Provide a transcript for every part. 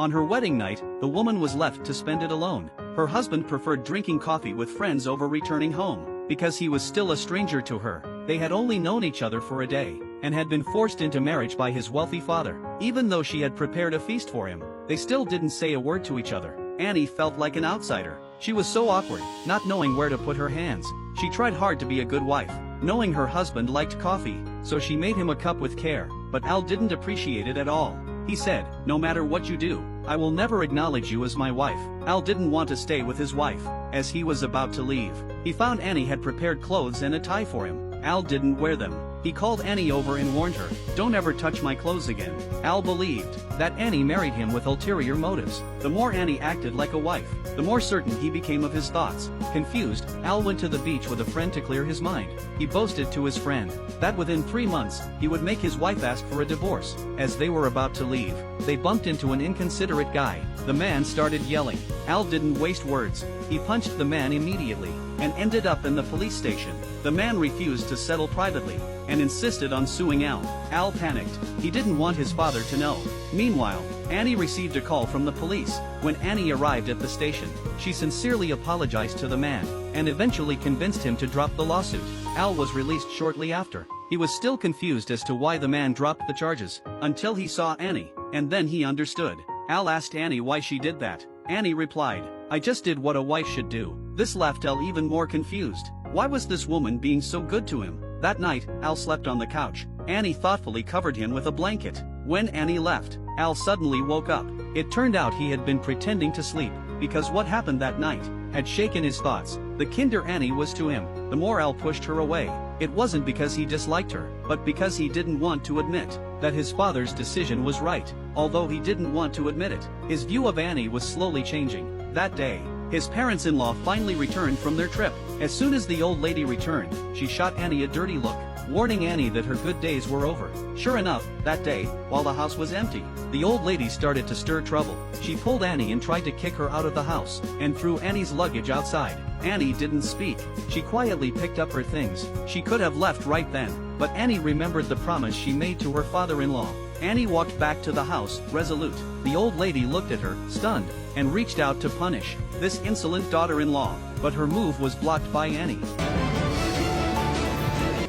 On her wedding night, the woman was left to spend it alone. Her husband preferred drinking coffee with friends over returning home, because he was still a stranger to her. They had only known each other for a day, and had been forced into marriage by his wealthy father. Even though she had prepared a feast for him, they still didn't say a word to each other. Annie felt like an outsider. She was so awkward, not knowing where to put her hands. She tried hard to be a good wife, knowing her husband liked coffee, so she made him a cup with care, but Al didn't appreciate it at all. He said, "No matter what you do, I will never acknowledge you as my wife." Al didn't want to stay with his wife. As he was about to leave, he found Annie had prepared clothes and a tie for him. Al didn't wear them. He called Annie over and warned her, "Don't ever touch my clothes again." Al believed that Annie married him with ulterior motives. The more Annie acted like a wife, the more certain he became of his thoughts. Confused, Al went to the beach with a friend to clear his mind. He boasted to his friend that within 3 months, he would make his wife ask for a divorce. As they were about to leave, they bumped into an inconsiderate guy. The man started yelling. Al didn't waste words. He punched the man immediately, and ended up in the police station. The man refused to settle privately, and insisted on suing Al. Al panicked. He didn't want his father to know. Meanwhile, Annie received a call from the police. When Annie arrived at the station, she sincerely apologized to the man, and eventually convinced him to drop the lawsuit. Al was released shortly after. He was still confused as to why the man dropped the charges, until he saw Annie, and then he understood. Al asked Annie why she did that. Annie replied, "I just did what a wife should do." This left Al even more confused. Why was this woman being so good to him? That night, Al slept on the couch. Annie thoughtfully covered him with a blanket. When Annie left, Al suddenly woke up. It turned out he had been pretending to sleep, because what happened that night had shaken his thoughts. The kinder Annie was to him, the more Al pushed her away. It wasn't because he disliked her, but because he didn't want to admit that his father's decision was right. Although he didn't want to admit it, his view of Annie was slowly changing. That day, his parents-in-law finally returned from their trip. As soon as the old lady returned, she shot Annie a dirty look, warning Annie that her good days were over. Sure enough, that day, while the house was empty, the old lady started to stir trouble. She pulled Annie and tried to kick her out of the house, and threw Annie's luggage outside. Annie didn't speak. She quietly picked up her things. She could have left right then, but Annie remembered the promise she made to her father-in-law. Annie walked back to the house, resolute. The old lady looked at her, stunned, and reached out to punish this insolent daughter-in-law, but her move was blocked by Annie.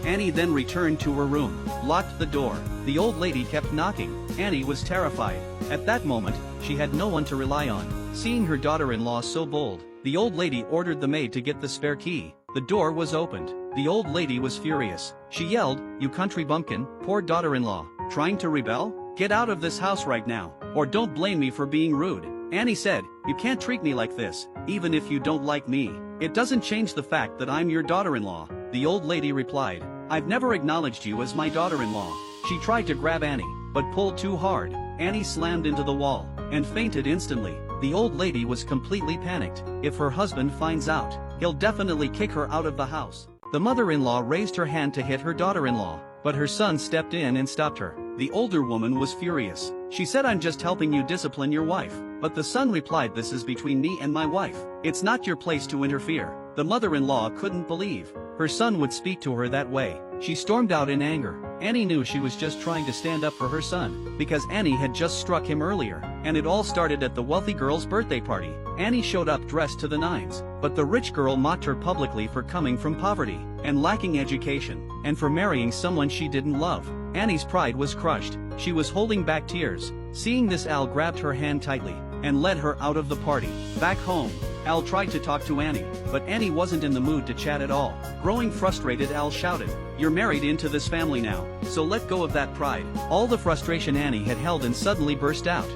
Annie then returned to her room, locked the door. The old lady kept knocking. Annie was terrified. At that moment, she had no one to rely on. Seeing her daughter-in-law so bold, the old lady ordered the maid to get the spare key. The door was opened. The old lady was furious. She yelled, "You country bumpkin, poor daughter-in-law, trying to rebel? Get out of this house right now, or don't blame me for being rude." Annie said, "You can't treat me like this, even if you don't like me. It doesn't change the fact that I'm your daughter-in-law." The old lady replied, "I've never acknowledged you as my daughter-in-law." She tried to grab Annie, but pulled too hard. Annie slammed into the wall, and fainted instantly. The old lady was completely panicked. If her husband finds out, he'll definitely kick her out of the house. The mother-in-law raised her hand to hit her daughter-in-law, but her son stepped in and stopped her. The older woman was furious. She said, "I'm just helping you discipline your wife." But the son replied, "This is between me and my wife. It's not your place to interfere." The mother-in-law couldn't believe her son would speak to her that way. She stormed out in anger. Annie knew she was just trying to stand up for her son, because Annie had just struck him earlier, and it all started at the wealthy girl's birthday party. Annie showed up dressed to the nines, but the rich girl mocked her publicly for coming from poverty, and lacking education, and for marrying someone she didn't love. Annie's pride was crushed. She was holding back tears. Seeing this, Al grabbed her hand tightly, and led her out of the party. Back home, Al tried to talk to Annie, but Annie wasn't in the mood to chat at all. Growing frustrated, Al shouted, "You're married into this family now, so let go of that pride." All the frustration Annie had held in suddenly burst out.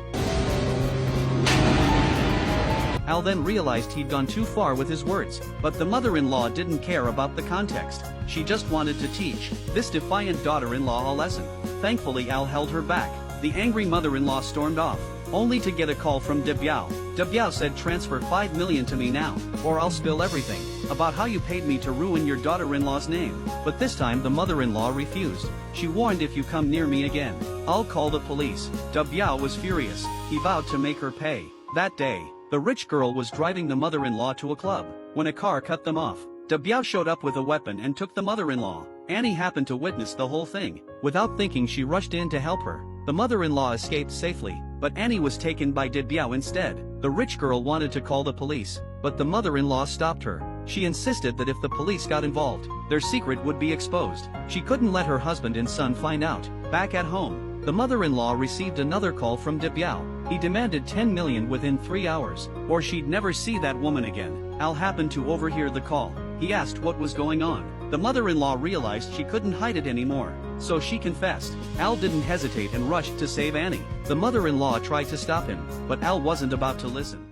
Al then realized he'd gone too far with his words, but the mother-in-law didn't care about the context. She just wanted to teach this defiant daughter-in-law a lesson. Thankfully, Al held her back. The angry mother-in-law stormed off, only to get a call from Debiao. Debiao said, "Transfer 5 million to me now, or I'll spill everything about how you paid me to ruin your daughter-in-law's name." But this time the mother-in-law refused. She warned, "If you come near me again, I'll call the police." Debiao was furious. He vowed to make her pay. That day, the rich girl was driving the mother-in-law to a club, when a car cut them off. Debiao showed up with a weapon and took the mother-in-law. Annie happened to witness the whole thing. Without thinking, she rushed in to help her. The mother-in-law escaped safely, but Annie was taken by Dibiao instead. The rich girl wanted to call the police, but the mother-in-law stopped her. She insisted that if the police got involved, their secret would be exposed. She couldn't let her husband and son find out. Back at home, the mother-in-law received another call from Dibiao. He demanded 10 million within 3 hours, or she'd never see that woman again. Al happened to overhear the call. He asked what was going on. The mother-in-law realized she couldn't hide it anymore, so she confessed. Al didn't hesitate and rushed to save Annie. The mother-in-law tried to stop him, but Al wasn't about to listen.